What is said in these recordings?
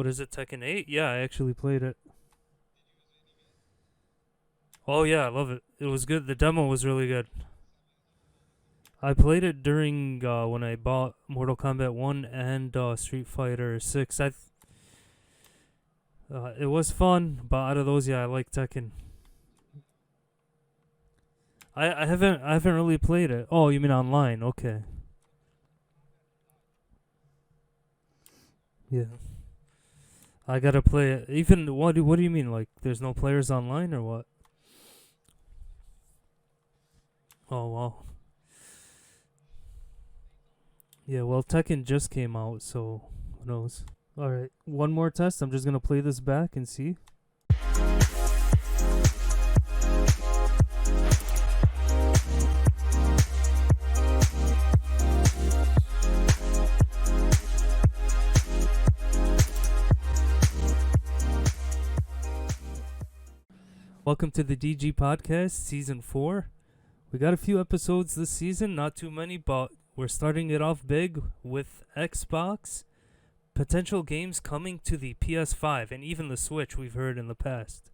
What is it, Tekken 8? Yeah, I actually played it. Oh yeah, I love it. It was good. The demo was really good. I played it during when I bought Mortal Kombat 1 and Street Fighter 6. It was fun, but out of those, yeah, I like Tekken. I haven't really played it. Oh, you mean online? Okay. Yeah. I gotta play it. Even what do you mean? Like there's no players online or what? Oh wow. Yeah, well Tekken just came out, so who knows? Alright. One more test. I'm just gonna play this back and see. Welcome to the DG Podcast, Season 4. We got a few episodes this season, not too many, but we're starting it off big with Xbox. Potential games coming to the PS5 and even the Switch we've heard in the past.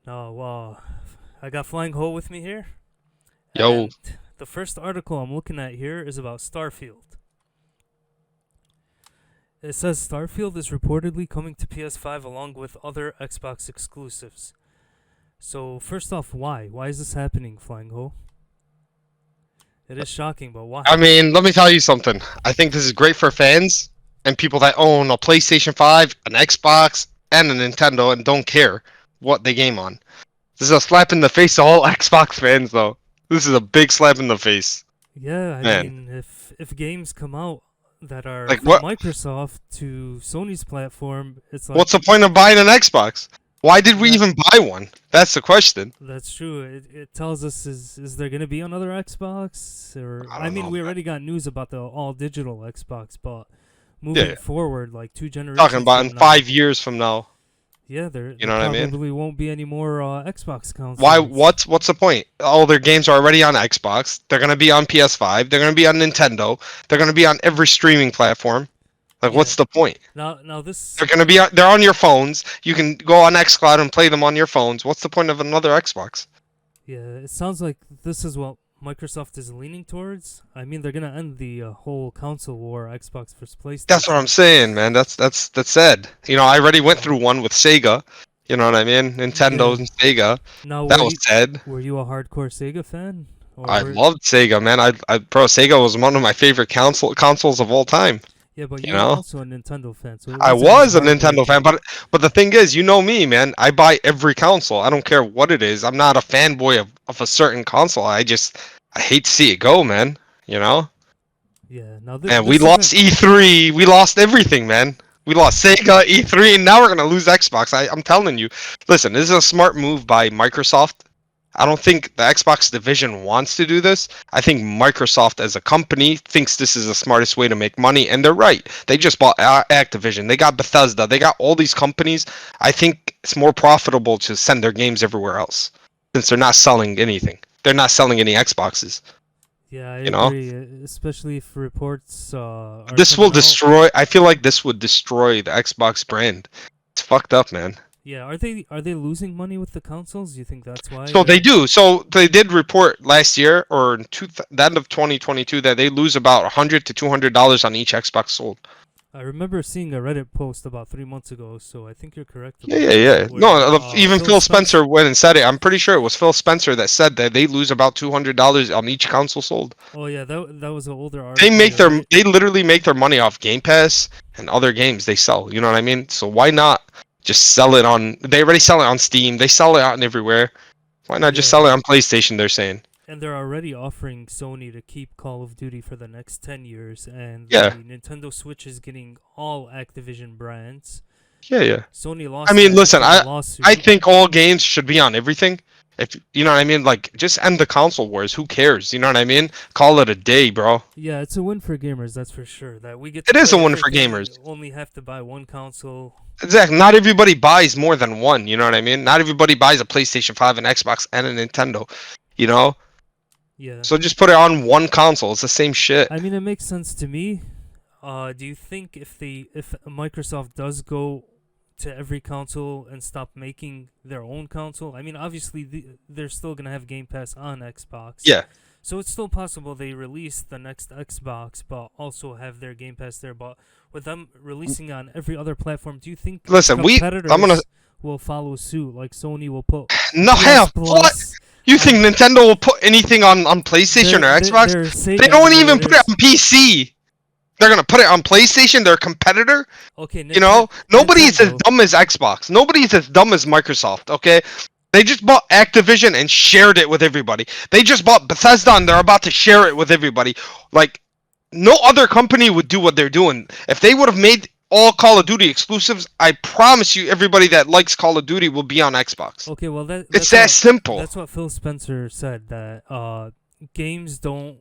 Now, I got Flying Hole with me here. Yo, And the first article I'm looking at here is about Starfield. It says Starfield is reportedly coming to PS5 along with other Xbox exclusives. So first off, why? Why is this happening, Flying Hole? It is shocking, but why? I mean, let me tell you something. I think this is great for fans and people that own a PlayStation 5, an Xbox, and a Nintendo and don't care what they game on. This is a slap in the face to all Xbox fans, though. This is a big slap in the face. Yeah, I Man, mean, if games come out that are like, from what? Microsoft to Sony's platform, it's like What's the point of buying an Xbox? Why did we that. even buy one? That's the question. That's true. It tells us is there gonna be another Xbox or I I don't mean know, we man. already got news about the all digital Xbox, but Yeah, moving forward, like two talking generations about in from now, 5 years from now. yeah, there You there know what I mean? probably won't be any more Xbox Why? consoles. What's the point? All their games are already on Xbox. They're gonna be on PS5. They're gonna be on Nintendo. They're gonna be on every streaming platform. Like, Yeah. what's the point? Now this They're gonna be on, they're on your phones. You can go on XCloud and play them on your phones. What's the point of another Xbox? yeah, it sounds like this is what Microsoft is leaning towards. I mean, they're gonna end the whole console war, Xbox versus That's what I'm PlayStation. saying, man. That's sad. You know, I already went Uh, through one with Sega. You know what I mean? Nintendo yeah. and Sega. Now, That was sad. were you a hardcore Sega fan, or I were loved Sega, man. Bro, Sega was one of my favorite consoles of all time. yeah? But You you were know? also a Nintendo fan, so it I wasn't as was a hardcore Nintendo fan, then. but the thing is, you know me, man. I buy every console. I don't care what it is. I'm not a fanboy of a certain console. I hate to see it go, man. You know? Yeah. Now And we this lost isn't. E3. We lost everything, man. We lost Sega, E3, and now we're gonna lose Xbox. I'm telling you. Listen, this is a smart move by Microsoft. I don't think the Xbox division wants to do this. I think Microsoft as a company thinks this is the smartest way to make money, and they're right. They just bought Activision. They got Bethesda. They got all these companies. I think it's more profitable to send their games everywhere else since they're not selling anything. They're not selling any Xboxes, Yeah, I you know? agree. Especially if reports are This will coming out. destroy, I feel like this would destroy the Xbox brand. It's fucked up, man. Yeah, are they losing money with the consoles? You think that's why So they they're? do. So they did report last year or the end of 2022 that they lose about $100 to $200 on each Xbox sold. I remember seeing a Reddit post about 3 months ago, so I think you're correct Yeah, about yeah, that. yeah. No, Where even Phil Phil Spencer. Spencer went and said it. I'm pretty sure it was Phil Spencer that said that they lose about $200 on each console sold. Oh yeah, that was an older article, right? They literally make their money off Game Pass and other games they sell. You know what I mean? So why not just sell it on? They already sell it on Steam. They sell it out and everywhere. Why not just Yeah, sell it on PlayStation? They're saying. and they're already offering Sony to keep Call of Duty for the next 10 years, and the Yeah, Nintendo Switch is getting all Activision brands. yeah, yeah. Sony I lost mean, that listen, in a I lawsuit. think all games should be on everything. If you know what I mean, like just end the console wars. Who cares? You know what I mean? Call it a day, bro. Yeah, it's a win for gamers, that's for sure. That we get to It is a play win for everything, gamers. only have to buy one console. Exactly. Not everybody buys more than one. You know what I mean? Not everybody buys a PlayStation 5, an Xbox, and a Nintendo. You know? Yeah. So just put it on one console. It's the same shit. I mean, it makes sense to me. Do you think if Microsoft does go to every console and stop making their own console? I mean, obviously they're still gonna have Game Pass on Xbox. Yeah. So it's still possible they release the next Xbox, but also have their Game Pass there. But with them releasing on every other platform, do you think Listen, competitors I'm gonna will follow suit? Like Sony will put no PS hell. What? Plus. You think Nintendo will put anything on PlayStation or Xbox? Their Sega They don't even put it emulators. on PC. They're gonna put it on PlayStation, their competitor. Okay, You know, nobody's as Nintendo. dumb as Xbox. Nobody's as dumb as Microsoft. Okay, they just bought Activision and shared it with everybody. They just bought Bethesda and they're about to share it with everybody. Like, no other company would do what they're doing. If they would have made all Call of Duty exclusives, I promise you, everybody that likes Call of Duty will be on Xbox. Okay, well It's that simple. That's what Phil Spencer said, that games don't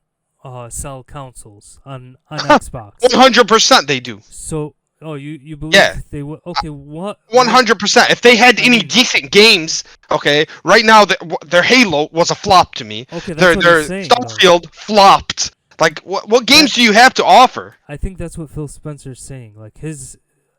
sell consoles on Xbox. 100% they do. So, you believe Yeah. they would? Okay, what? 100%. If they had any decent games, okay, right now their Halo was a flop to me. Okay, that's Their what their he's saying, though. Starfield flopped. Like, what games do you have to offer? I think that's what Phil Spencer's saying. Like his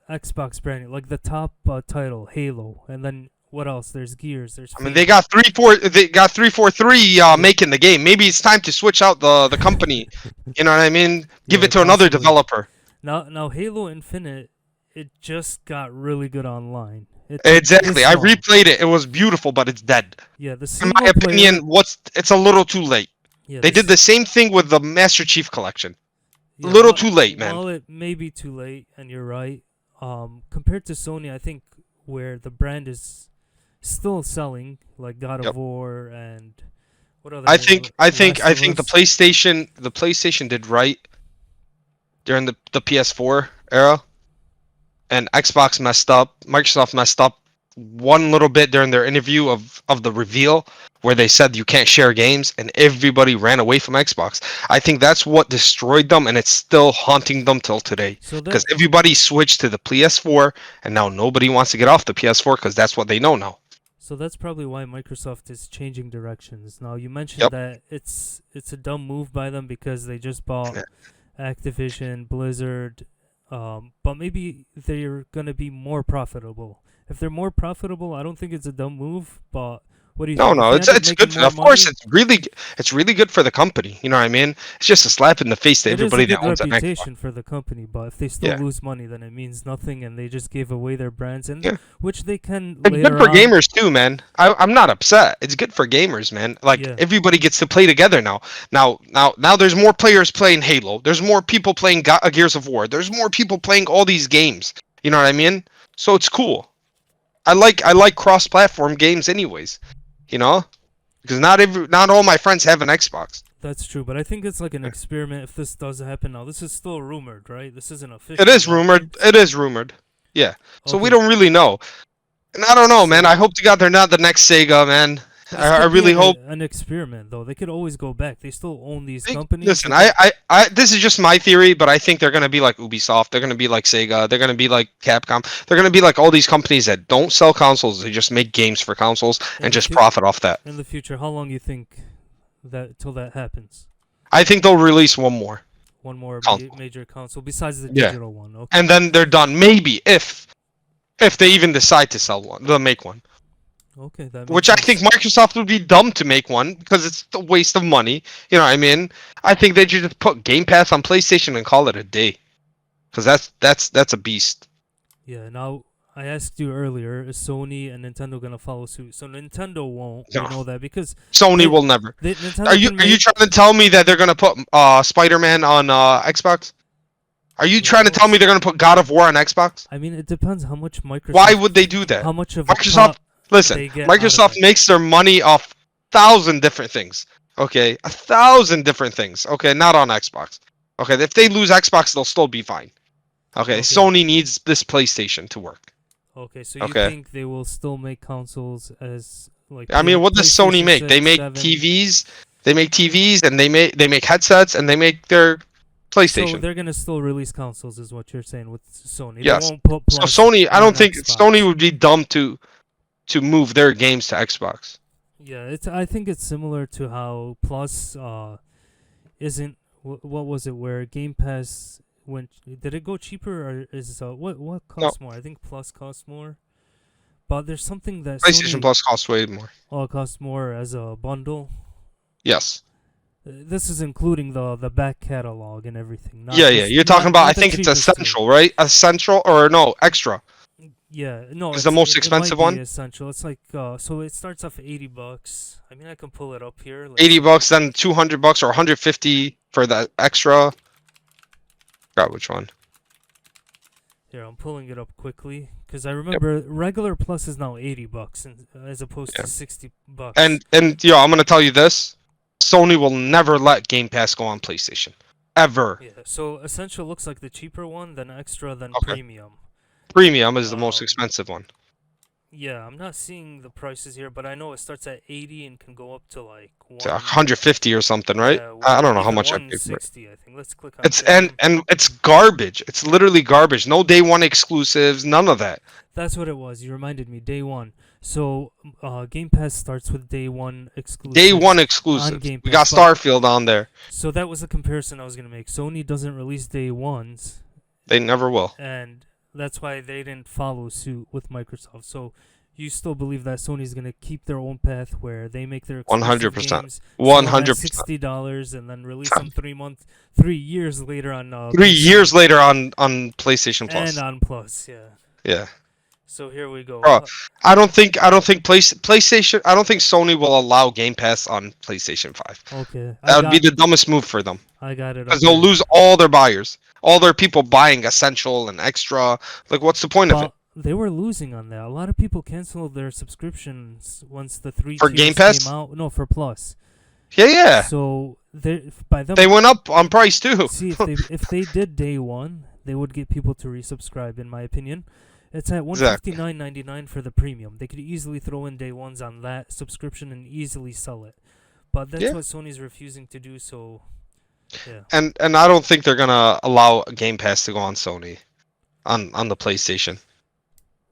Xbox brand, like the top title, Halo, and then what else? There's Gears. There's. I mean, they got 343 making the game. Maybe it's time to switch out the company. You know what I mean? Give Yeah, it to another possibly. developer. Now Halo Infinite, it just got really good online. Exactly. It's I long. replayed it. It was beautiful, but it's dead. Yeah, the In single my player. opinion, it's a little too late. Yeah, They did the same thing with the Master Chief Collection. yeah, A little whi- too late, man. While it may be too late, and you're right, compared to Sony, I think where the brand is still selling, like God of Yep. War and what other? I think Last the of Us? PlayStation did right during the PS4 era, and Xbox messed up. Microsoft messed up one little bit during their interview of the reveal where they said you can't share games and everybody ran away from Xbox. I think that's what destroyed them and it's still haunting them till today So because that everybody switched to the PS4 and now nobody wants to get off the PS4 because that's what they know now. so that's probably why Microsoft is changing directions. Now you mentioned Yep. that it's a dumb move by them because they just bought Yeah. Activision, Blizzard, but maybe they're gonna be more profitable. If they're more profitable, I don't think it's a dumb move. But what do you No, think? no, If they end up it's making good. more Of course, money, it's really good for the company. You know what I mean? It's just a slap in the face to it is a everybody good that owns an Xbox. reputation for the company. But if they still Yeah. lose money, then it means nothing, and they just gave away their brands, and Yeah. which they can It's later good for on. gamers too, man. I'm not upset. It's good for gamers, man. Like Yeah. everybody gets to play together now. Now there's more players playing Halo. There's more people playing Gears of War. There's more people playing all these games. You know what I mean? So it's cool. I like cross-platform games anyways. You know? Because not all my friends have an Xbox. That's true, but I think it's like an experiment. If this does happen now, this is still rumored, right? This isn't official. It is yet. rumored. It is rumored. Yeah. So we Okay. don't really know. And I don't know, man. I hope to God they're not the next Sega, man. This I could be really hope. an experiment, though. They could always go back. They still own these Think- companies. Listen, They could- this is just my theory, but I think they're gonna be like Ubisoft. They're gonna be like Sega. They're gonna be like Capcom. They're gonna be like all these companies that don't sell consoles. They just make games for consoles In and the just fu- profit off that. in the future, how long you think that till that happens? I think they'll release one more, One more Console. major console besides the Yeah. digital one. Okay. and then they're done. Maybe if they even decide to sell one, they'll make one. Okay, that Which makes I think sense. Microsoft would be dumb to make one because it's a waste of money. You know what I mean? I think they should just put Game Pass on PlayStation and call it a day. Because that's a beast. Yeah. Now I asked you earlier: is Sony and Nintendo gonna follow suit? So Nintendo won't. No. We know that because Sony They- will never. Nintendo Are you can are you make- trying to tell me that they're gonna put Spider-Man on Xbox? Are you trying to tell me they're gonna put God of War on Xbox? I mean, it depends how much Microsoft. Why would they do that? How much of a Microsoft, cut listen, they get out of Microsoft it. makes their money off 1,000 different things. Okay, 1,000 different things. Okay, not on Xbox. Okay, if they lose Xbox, they'll still be fine. Okay, Okay. Sony needs this PlayStation to work. Okay, so you Okay. think they will still make consoles as like? I mean, what does Sony PlayStation make? They 6, make 7? TVs. They make TVs, and they make headsets, and they make their So PlayStation. they're gonna still release consoles, is what you're saying with Sony. Yes. They won't put So Plus Sony, I on don't think Xbox. Sony would be dumb to move their games to Xbox. Yeah, it's. I think it's similar to how Plus isn't. What was it? Where Game Pass went. Did it go cheaper or is what No, costs more? I think Plus costs more. But there's something that PlayStation Sony Plus costs way more. costs more as a bundle. Yes. This is including the back catalog and everything. Not Yeah, yeah. just, You're talking about. not I the think it's cheapest tier. essential, right? Essential or no extra Yeah, no, is the most it expensive might one. be essential. It's like so it starts off $80. I mean, I can pull it up here. Let's 80 see. bucks, then 200 bucks or 150 for the extra. Forgot which one. Here, I'm pulling it up quickly because I remember regular plus is now $80 as opposed Yeah. to $60. And yo, I'm gonna tell you this: Sony will never let Game Pass go on PlayStation, ever. Yeah, so essential looks like the cheaper one, then extra, then Okay. premium. Premium is the most Um, expensive one. Yeah, I'm not seeing the prices here, but I know it starts at 80 and can go up to like It's 150 or something, right? Yeah, I don't know how even much I paid for it. 160, I think. Let's click on It's premium. and it's garbage. It's literally garbage. No day one exclusives, none of that. That's what it was. You reminded me. Day one. So Game Pass starts with day one exclusive. Day one on exclusives. Game We got Pass, but- Starfield on there. So that was a comparison I was gonna make. Sony doesn't release day ones, They never will. and that's why they didn't follow suit with Microsoft. So you still believe that Sony's gonna keep their own path where they make their exclusive 100%. games 100%. $60 and then release them 3 years later on 3 PC years later on PlayStation Plus. and on Plus. Yeah. Yeah. So here we go. Bro, I don't think PlayStation. I don't think Sony will allow Game Pass on PlayStation 5. Okay. That would be the dumbest move for them I got it. because they'll lose all their buyers, all their people buying essential and extra. Like, what's the point of it? They were losing on that. A lot of people canceled their subscriptions once the three For tiers Game Pass? came out. No, for Plus. Yeah, yeah. So by them They went up on price too. see if they did day one, they would get people to resubscribe. In my opinion, it's at $159.99 for the premium. They could easily throw in day ones on that subscription and easily sell it. But that's Yeah. what Sony's refusing to do. So yeah. And I don't think they're gonna allow Game Pass to go on Sony, on the PlayStation.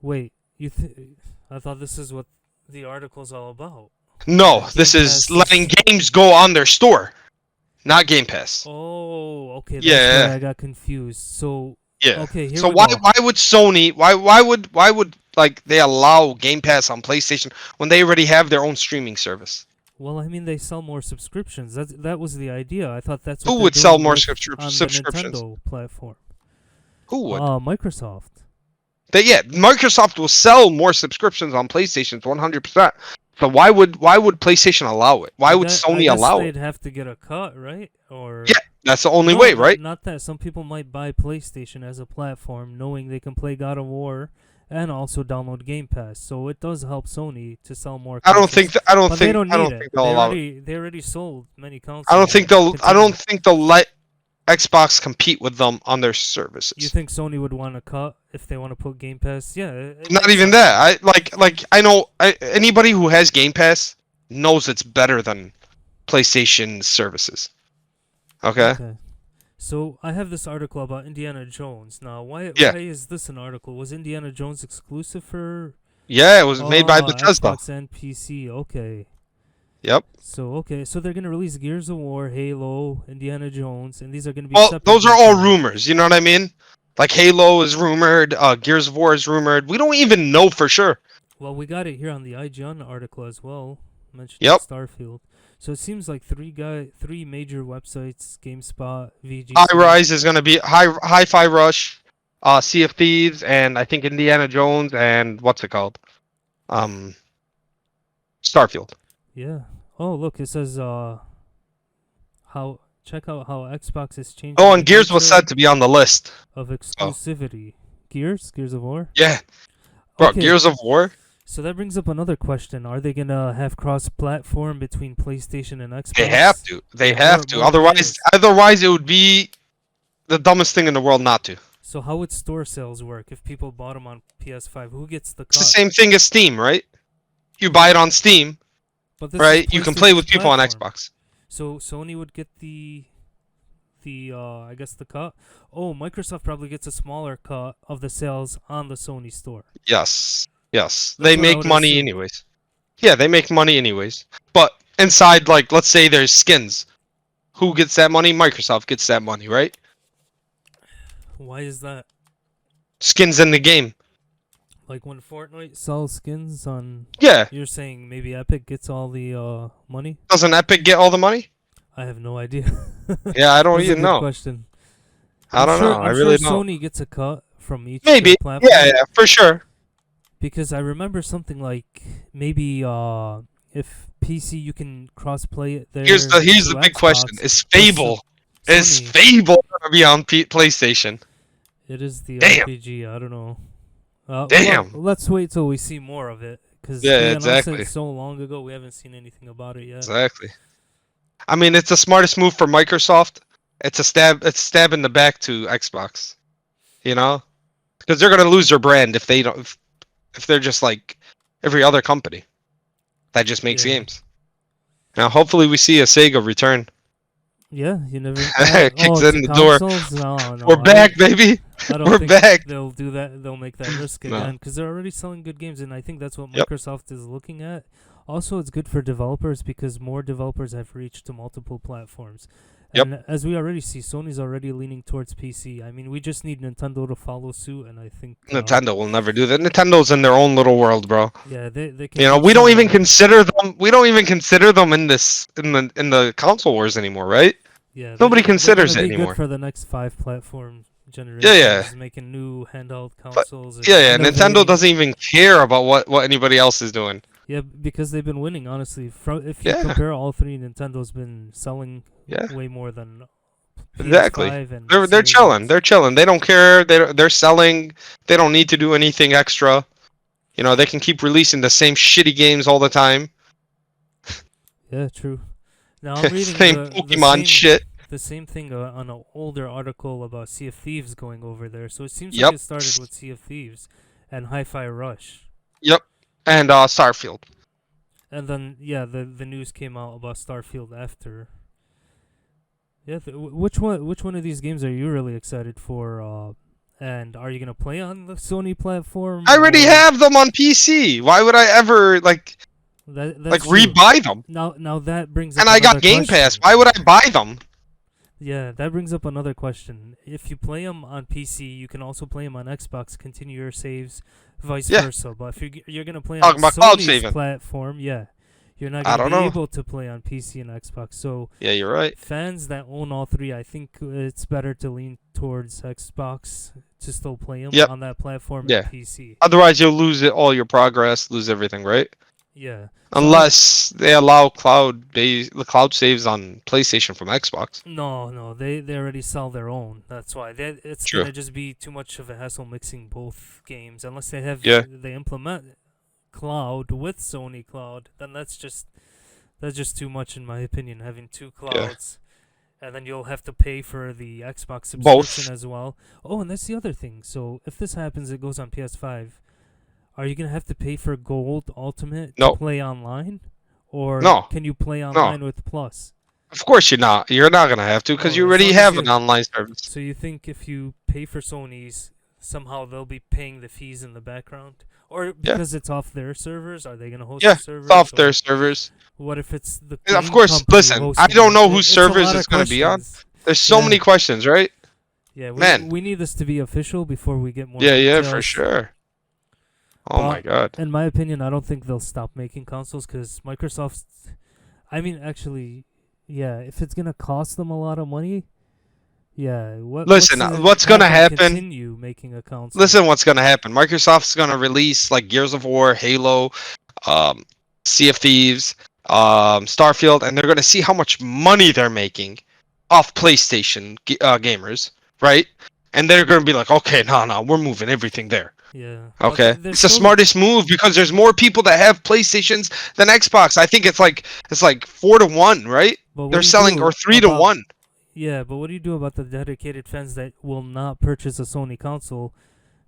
Wait, I thought this is what the article's all about. No, Game this is Pass letting is- games go on their store, not Game Pass. Oh, okay. That's Yeah. where I got confused. So Yeah. okay, here So we why go. would Sony why would like they allow Game Pass on PlayStation when they already have their own streaming service? Well, I mean, they sell more subscriptions. That was the idea. I thought that's Who what they're would sell doing more with- subscriptions? on the Nintendo platform. Who would? Microsoft. Microsoft will sell more subscriptions on PlayStation 100%. So why would PlayStation allow it? Why I would guess- Sony I guess allow they'd it? have to get a cut, right? Or Yeah, that's the only No, way, not- right? Not that some people might buy PlayStation as a platform, knowing they can play God of War and also download Game Pass. So it does help Sony to sell more. I don't consoles. think I don't But they think don't I need don't it. think they'll allow it. They already sold many consoles. I don't think they'll Continue. let Xbox compete with them on their services. You think Sony would want to cut if they want to put Game Pass? Yeah. Not even that. I know anybody who has Game Pass knows it's better than PlayStation services. Okay? So I have this article about Indiana Jones. Now, why is this an article? Was Indiana Jones exclusive for? Yeah, it was made by Bethesda. Xbox and PC. Okay. Yep. So they're gonna release Gears of War, Halo, Indiana Jones, and these are gonna be. Well, separate those are all games. rumors. You know what I mean? Like Halo is rumored, Gears of War is rumored. We don't even know for sure. Well, we got it here on the IGN article as well. Mentioned Yep. Starfield. So it seems like three major websites: GameSpot, VGC. High Rise is gonna be Hi-Fi Rush, Sea of Thieves, and I think Indiana Jones and what's it called? Starfield. Yeah. Oh, look, it says check out how Xbox is changing. Oh, the and Gears was nature said to be on the list. of exclusivity. Gears of War. Yeah. Bro, Okay. Gears of War? So that brings up another question: are they gonna have cross-platform between PlayStation and Xbox? They have to. They have to. more Otherwise it would be the dumbest thing in the world not to. So how would store sales work if people bought them on PS5? Who gets the It's cut? the same thing as Steam, right? You buy it on Steam, But this is right? You can play with PlayStation's people on platform. Xbox. So Sony would get the I guess the cut. Oh, Microsoft probably gets a smaller cut of the sales on the Sony store. Yes. Yes. That's They what I make would money assume. anyways. Yeah, they make money anyways. But inside, like, let's say there's skins. Who gets that money? Microsoft gets that money, right? Why is that? Skins in the game. Like when Fortnite sells skins on, Yeah. you're saying maybe Epic gets all the money? Doesn't Epic get all the money? I have no idea. Yeah, I don't That's a even good know. question. I don't know. I I'm really sure don't. Sony gets a cut from each Maybe. platform. Yeah, for sure. Because I remember something like maybe if PC you can cross-play it there. Here's the to big question: Xbox, Is but Fable Sony, gonna be on PlayStation? it is the Damn. RPG. I don't know. Damn. Well, let's wait till we see more of it because Yeah, they announced exactly. it so long ago. We haven't seen anything about it yet. Exactly. I mean, it's the smartest move for Microsoft. It's a stab. It's a stab in the back to Xbox. You know, because they're gonna lose their brand if they don't. If they're just like every other company that just makes Yeah. games. Now, hopefully, we see a Sega return. Yeah, you never. Kicks To in the door. consoles? No. We're back, baby. I don't We're think back. they'll do that. They'll make that risk No. again because they're already selling good games, and I think that's what Yep. Microsoft is looking at. Also, it's good for developers because more developers have reached to multiple platforms. Yep. And as we already see, Sony's already leaning towards PC. I mean, we just need Nintendo to follow suit, and I think Nintendo will never do that. Nintendo's in their own little world, bro. yeah, they can. You know, each we don't sell even their- consider them. We don't even consider them in the console wars anymore, right? Yeah, Nobody they're considers gonna it be anymore. good for the next 5 platform generations. Yeah. Making new handheld But consoles. And yeah. Nintendo innovating. doesn't even care about what anybody else is doing. Yeah, because they've been winning. Honestly, if you Yeah. compare all three, Nintendo's been selling Yeah. way more than Exactly. PS5 and They're Series chilling. X. They're chilling. They don't care. They're selling. They don't need to do anything extra. You know, they can keep releasing the same shitty games all the time. Yeah, true. Now I'm reading Same the Pokemon same shit. the same thing on an older article about Sea of Thieves going over there. So it seems Yep. like it started with Sea of Thieves and Hi-Fi Rush, Yep. And Starfield. and then the news came out about Starfield after. Yeah, which one of these games are you really excited for? And are you gonna play on the Sony platform? I already or- have them on PC. Why would I ever That's true. rebuy them? Now that brings up And I got another Game Pass. question. Why would I buy them? Yeah, that brings up another question. If you play them on PC, you can also play them on Xbox. Continue your saves, vice Yeah. versa. But if you're gonna play on Talking about cloud Sony's saving. platform, yeah, you're not I gonna don't be know. able to play on PC and Xbox. So Yeah, you're right. fans that own all three, I think it's better to lean towards Xbox to still play them Yep. on that platform Yeah. and PC. Otherwise, you'll lose all your progress, lose everything, right? Yeah. Unless they allow the cloud saves on PlayStation from Xbox. No, they already sell their own. That's why it's True. gonna just be too much of a hassle mixing both games. Unless Yeah. they implement cloud with Sony Cloud, then that's just too much in my opinion. Having two clouds, and then you'll have to pay for the Xbox subscription Both. as well. Oh, and that's the other thing. So if this happens, it goes on PS5. Are you gonna have to pay for Gold Ultimate No. to play online, or No. can you play online with Plus? Of course you're not. You're not gonna have to because Oh, you as already long as have you- an online service. So you think if you pay for Sony's, somehow they'll be paying the fees in the background, or because it's off their servers? Are they gonna host Yeah, the servers? it's off or their servers. What if it's the? And of game course, company listen, I hosting don't it? know whose It's a servers lot it's of gonna be on. questions. There's so Yeah. many questions, right? Yeah, Man. we need this to be official before we get more. Yeah, for details. sure. Oh Well, my god. In my opinion, I don't think they'll stop making consoles because Microsoft's. I mean, actually, yeah, if it's gonna cost them a lot of money, yeah. Listen, what's gonna happen- Continue making a console. Listen, what's gonna happen? Microsoft's gonna release like Gears of War, Halo, Sea of Thieves, Starfield, and they're gonna see how much money they're making off PlayStation gamers, right? And they're gonna be like, okay, no, we're moving everything there. Yeah. Okay, But there's it's the still- smartest move because there's more people that have PlayStations than Xbox. I think it's like 4-1, right? but what They're do you selling do or 3-1. about- Yeah, but what do you do about the dedicated fans that will not purchase a Sony console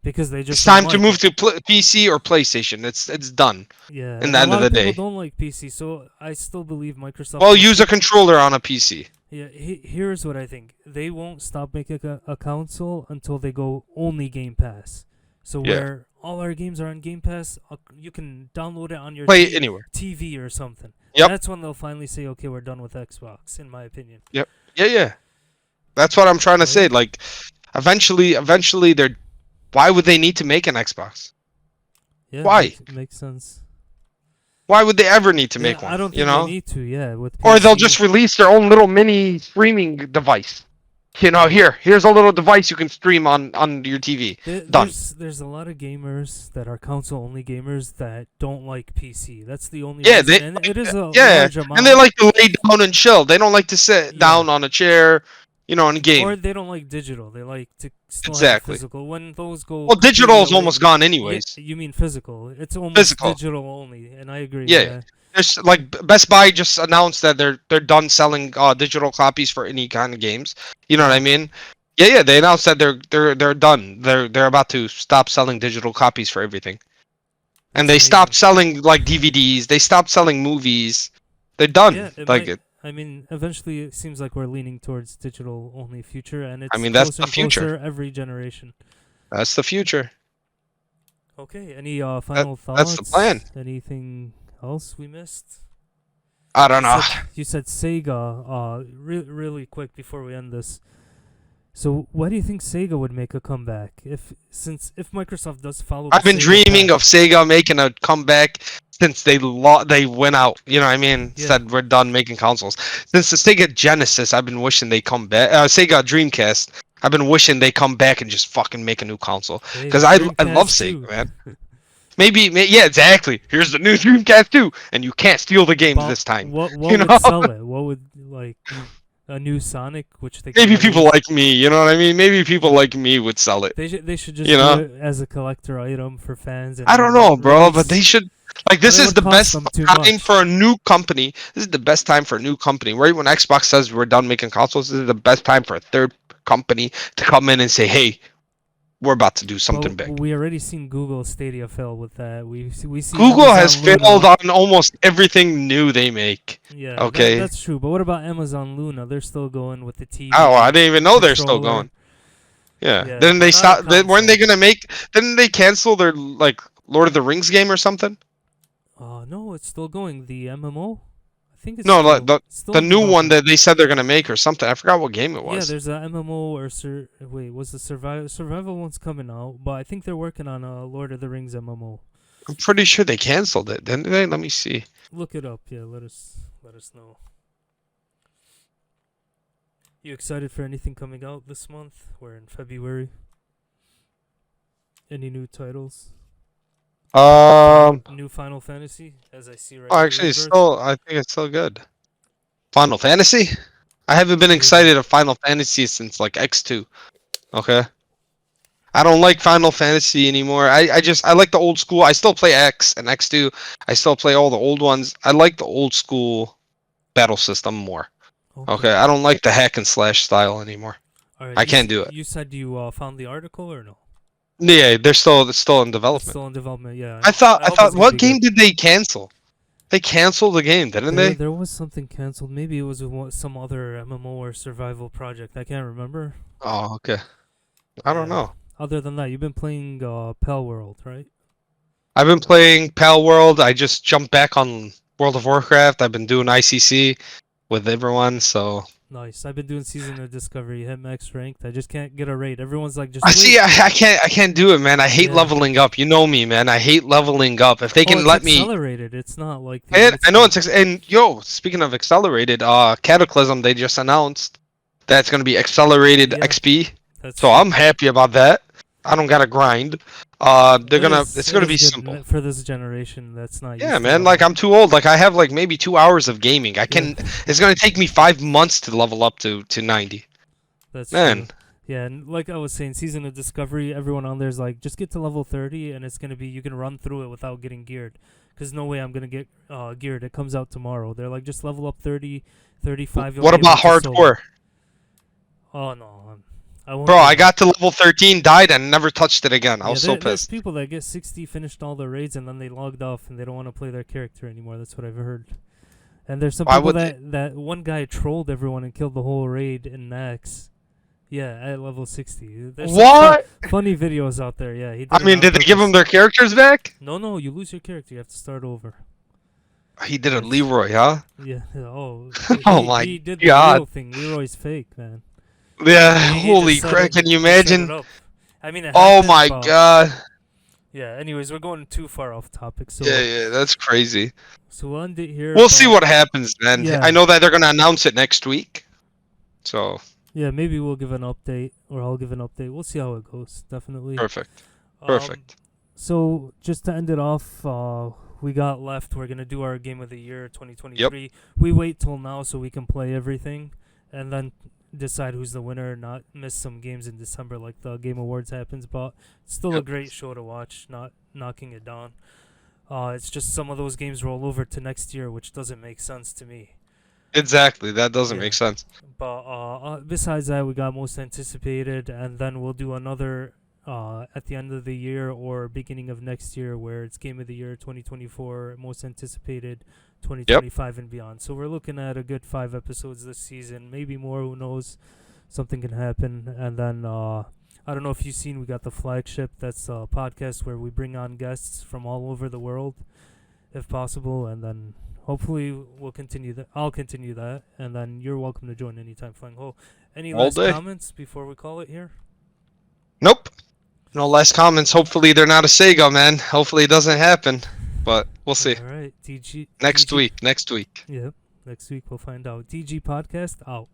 because they just It's don't time to like move it? to PC or PlayStation. It's done. Yeah. in and the a end of lot the day. people don't like PC, so I still believe Microsoft. Well, will use a keep- controller on a PC. Yeah, here's what I think. They won't stop making a console until they go only Game Pass. So Yeah. where all our games are on Game Pass, you can download it on your Play it anywhere. TV or something. Yep. That's when they'll finally say, okay, we're done with Xbox, in my opinion. Yeah. That's what I'm trying to say. Right. Like, Eventually, they're. Why would they need to make an Xbox? Yeah, Why? makes sense. Why would they ever need to make I one? don't You think they know? need to. Yeah, with Or they'll PC. just release their own little mini streaming device. You know, Yeah. here's a little device you can stream on your TV. Done. There's a lot of gamers that are console only gamers that don't like PC. That's the only Yeah, reason, they and it is a yeah, large and they amount. like to lay down and chill. They don't like to sit Yeah, down on a chair, you know, and or game. they don't like digital. They like to still have Exactly. physical. When those go Well, completely digital is away, almost gone yeah, anyways. you mean physical? It's almost Physical. digital only, and I agree. Yeah. Yeah, There's like Best Buy just announced that they're done selling digital copies for any kind of games. You know what I wow, mean? Yeah, they announced that they're done. They're about to stop selling digital copies for everything. And that's they stopped amazing. selling like DVDs. They stopped selling movies. They're Yeah, done. it Like might. it. I mean, eventually, it seems like we're leaning towards digital only future, and I it's mean, that's closer the and closer future. every generation. That's the future. Okay, any That final that's the plan. thoughts? Anything else we missed? I don't know. You said Sega. Really quick before we end this. So, why do you think Sega would make a comeback if Microsoft does follow the I've been Sega dreaming path? of Sega making a comeback since they went out. You know what I mean? Yeah, Said we're done making consoles. Since the Sega Genesis, I've been wishing they come back. Sega Dreamcast, I've been wishing they come back and just fucking make a new console. hey, Because I love Dreamcast Sega, too. man. Yeah, exactly. Here's the new Dreamcast 2, and you can't steal the games But this time. what You would know? sell it? What would like a new Sonic, which they can Maybe never people use? like me, you know what I mean? Maybe people like me would sell it. They should You just do know? it as a collector item for fans and I don't then know, bro, but release. they should. Like, But this it is would the cost best them too time much. for a new company. This is the best time for a new company. Right when Xbox says we're done making consoles, this is the best time for a third company to come in and say, "Hey, we're about to do something But big." we already seen Google Stadia fail with that. We see Google has Amazon failed Luna. on almost everything new they make. Yeah, Okay. that's true. But what about Amazon Luna? They're still going with the Oh, I TV didn't even know they're still controller. going. Yeah. Yeah, Then but they not a stop. Weren't they console. gonna make? Didn't they cancel their like Lord of the Rings game or something? No, it's still going. The MMO. I think it's No, like still the in new one development. that they said they're gonna make or something. I forgot what game it Yeah, was. there's a MMO or wait, was the survival one's coming out? But I think they're working on a Lord of the Rings MMO. I'm pretty sure they canceled it, didn't they? Let me see. Look it up. Yeah, let us know. You excited for anything coming out this month? We're in February. Any new titles? New Final Fantasy, as I see right Oh, here. actually, it's Rebirth. still. I think it's still good. Final Fantasy. I haven't been Maybe. excited of Final Fantasy since like X2. Okay. I don't like Final Fantasy anymore. I like the old school. I still play X and X2. I still play all the old ones. I like the old school battle system more. Okay. Okay. I don't like the hack and slash style anymore. All right. I can't do it. You said you found the article or no? Yeah, it's still in It's development. still in development. Yeah. I Alpha's thought gonna what be game good. did they cancel? They canceled the game, didn't they? There was something canceled. Maybe it was some other MMO or survival project. I can't remember. Oh, okay. I don't Yeah. know. Other than that, you've been playing Pal World, right? I've been playing Pal World. I just jumped back on World of Warcraft. I've been doing ICC with everyone, so Nice. I've been doing Season of Discovery, hit max ranked. I just can't get a raid. Everyone's like, I just see. wait. I can't do it, man. I hate Yeah. leveling up. You know me, man. I hate leveling up. If they Oh, can it's let me, accelerated. It's not like the and old I know school. it's and yo. Speaking of accelerated, Cataclysm they just announced that's gonna be accelerated Yeah, XP. that's So true. I'm happy about that. I don't gotta grind. It's It gonna is be good simple. for this generation that's not Yeah, used to man. Like leveling. I'm too old. Like I have like maybe 2 hours of gaming. I Yeah, can. It's gonna take me 5 months to level up to 90. that's Man, true. Yeah, and like I was saying, Season of Discovery, everyone on there's like, just get to level 30, and it's gonna be you can run through it without getting geared. Cause no way I'm gonna get geared. It comes out tomorrow. They're like, just level up 30, 35. You'll what be able about to solo. hardcore, Oh no, I won't bro? do I that. got to level 13, died, and never touched it again. I Yeah, was so there's pissed. people that get 60, finished all the raids, and then they logged off and they don't want to play their character anymore. That's what I've heard. And there's some Why people would they? that one guy trolled everyone and killed the whole raid in Max. Yeah, at level 60. There's some What? funny videos out there. Yeah, he did I it mean, on did they give them purpose. their characters back? No, you lose your character. You have to start over. He did a That's Leroy, huh? yeah. Oh, Oh he my he did the god. real thing. Leroy's fake, man. Yeah, He just holy set crap! it. Can you He set it imagine? up. I mean, it Oh happened, my but god. yeah. Anyways, we're going too far off topic, Yeah, so yeah, that's crazy. we'll end it here. We'll see But what happens then. I yeah, know that they're gonna announce it next week. So yeah, maybe we'll give an update, or I'll give an update. We'll see how it goes. Definitely. perfect. Um, Perfect. so just to end it off, we got left. We're gonna do our game of the year 2023. We wait till now so we can play everything, and then decide who's the winner. Not miss some games in December like the Game Awards happens, but it's still a Yep. great show to watch. Not knocking it down. It's just some of those games roll over to next year, which doesn't make sense to me. Exactly. That doesn't Yeah. make sense. But besides that, we got most anticipated, and then we'll do another at the end of the year or beginning of next year, where it's Game of the Year 2024, most anticipated 2025 and beyond. So we're looking at a good 5 episodes this season, maybe more. Who knows? Something can happen, and then I don't know if you've seen, we got the flagship. That's a podcast where we bring on guests from all over the world, if possible, and then hopefully we'll continue that. I'll continue that, and then you're welcome to join anytime, Flying Ho. Any All last day. comments before we call it here? Nope. No last comments. Hopefully they're not a Sega, man. Hopefully it doesn't happen. But we'll see. All right, DG. Next DG week. Next week. Yep, next week we'll find out. DG podcast out.